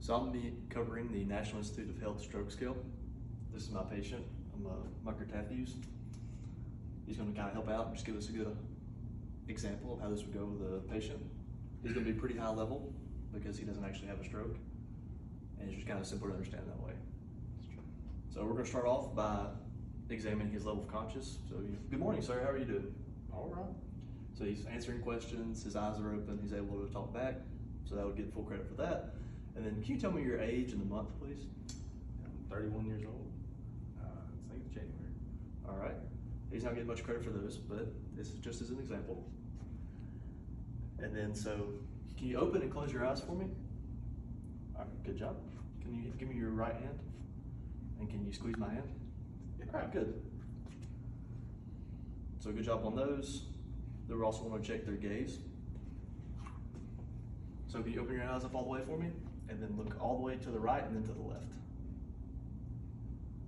So I'm going to be covering the National Institute of Health Stroke Scale. This is my patient, Mucker Matthews. He's going to kind of help out and just give us a good example of how this would go with a patient. He's going to be pretty high level because he doesn't actually have a stroke, and it's just kind of simpler to understand that way. So we're going to start off by examining his level of conscious. So, good morning, sir. How are you doing? All right. So he's answering questions, his eyes are open, he's able to talk back, so that would get full credit for that. And then can you tell me your age and the month, please? I'm 31 years old. I think it's January. All right. He's not getting much credit for those, but this is just as an example. And then, so can you open and close your eyes for me? All right, good job. Can you give me your right hand? And can you squeeze my hand? Yeah. All right, good. So good job on those. Then we also want to check their gaze. So can you open your eyes up all the way for me? And then look all the way to the right and then to the left.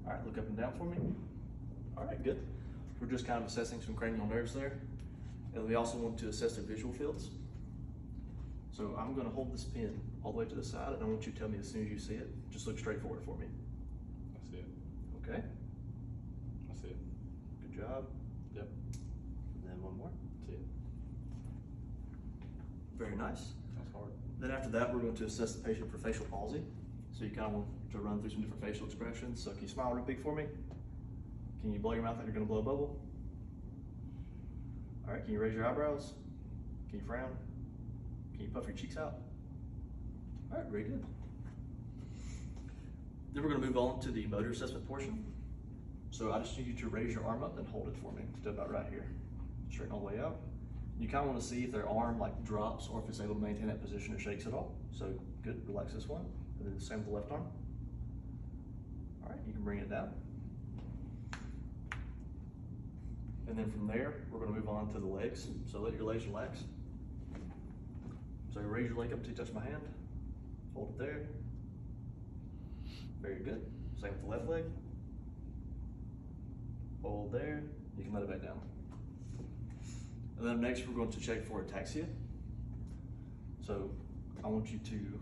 All right, look up and down for me. All right, good. We're just kind of assessing some cranial nerves there. And we also want to assess their visual fields. So I'm going to hold this pen all the way to the side, and I want you to tell me as soon as you see it. Just look straight forward for me. I see it. Okay? I see it. Good job. Yep. And then one more. See it. Very nice. That's hard. Then after that, we're going to assess the patient for facial palsy. So you kind of want to run through some different facial expressions. So can you smile real big for me? Can you blow your mouth like you're going to blow a bubble? All right, can you raise your eyebrows? Can you frown? Can you puff your cheeks out? All right, very good. Then we're going to move on to the motor assessment portion. So I just need you to raise your arm up and hold it for me. Just about right here. Straighten all the way out. You kind of want to see if their arm like drops or if it's able to maintain that position or shakes at all. So good, relax this one. And then the same with the left arm. All right, you can bring it down. And then from there, we're going to move on to the legs. So let your legs relax. So raise your leg up until you touch my hand. Hold it there. Very good. Same with the left leg. Hold there. You can let it back down. And then next, we're going to check for ataxia. So I want you to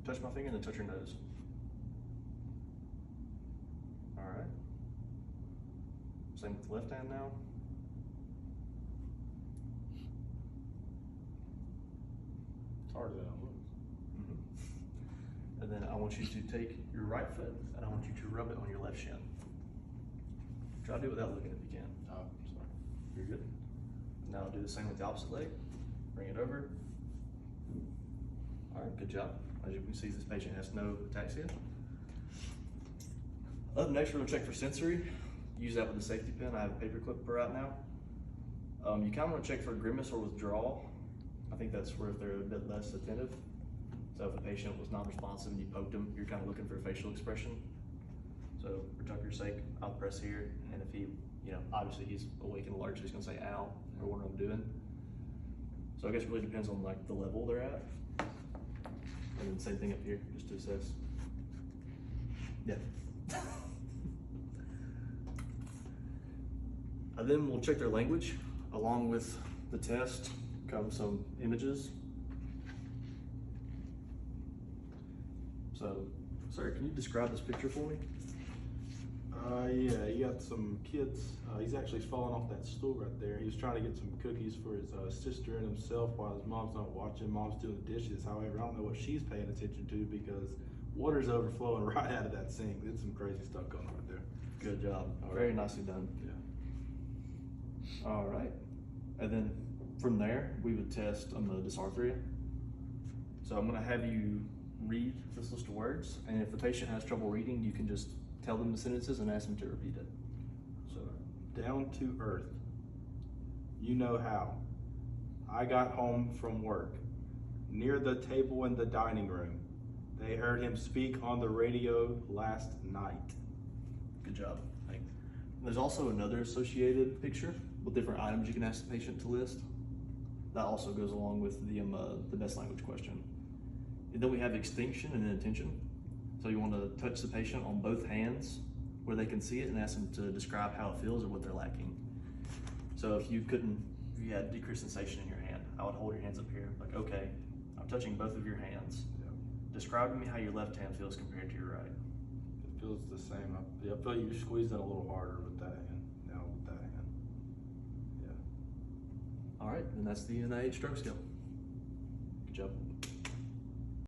touch my finger and then touch your nose. All right. Same with the left hand now. It's harder than it looks. And then I want you to take your right foot and I want you to rub it on your left shin. Try to do it without looking if you can. Oh, sorry. You're good. Now I'll do the same with the opposite leg. Bring it over. All right, good job. As you can see, this patient has no ataxia. Up next, we're going to check for sensory. Use that with the safety pin. I have a paper clip for right now. You kind of want to check for grimace or withdrawal. I think that's where if they're a bit less attentive. So if a patient was non-responsive and you poked them, you're kind of looking for a facial expression. So for tucker's sake, I'll press here, and if he, obviously he's awake and alert, so he's going to say ow or what I'm doing. So I guess it really depends on like the level they're at. And then same thing up here, just to assess. Yeah. And then we'll check their language. Along with the test come some images. So, sir, can you describe this picture for me? Yeah, you got some kids. He's actually falling off that stool right there. He was trying to get some cookies for his sister and himself while his mom's not watching. Mom's doing the dishes. However, I don't know what she's paying attention to because water's overflowing right out of that sink. There's some crazy stuff going on right there. Good job. Very nicely done. Yeah. All right. And then from there, we would test the dysarthria. So I'm going to have you read this list of words, and if the patient has trouble reading, you can just tell them the sentences and ask them to repeat it. So, down to earth. You know how. I got home from work. Near the table in the dining room. They heard him speak on the radio last night. Good job. Thanks. There's also another associated picture with different items you can ask the patient to list. That also goes along with the best language question. And then we have extinction and inattention. So you want to touch the patient on both hands where they can see it and ask them to describe how it feels or what they're lacking. So if you had decreased sensation in your hand, I would hold your hands up here, like, okay, I'm touching both of your hands. Yeah. Describe to me how your left hand feels compared to your right. It feels the same. I feel like you squeezed it a little harder with that hand. Now with that hand. Yeah. All right, and that's the NIH stroke scale. Good job.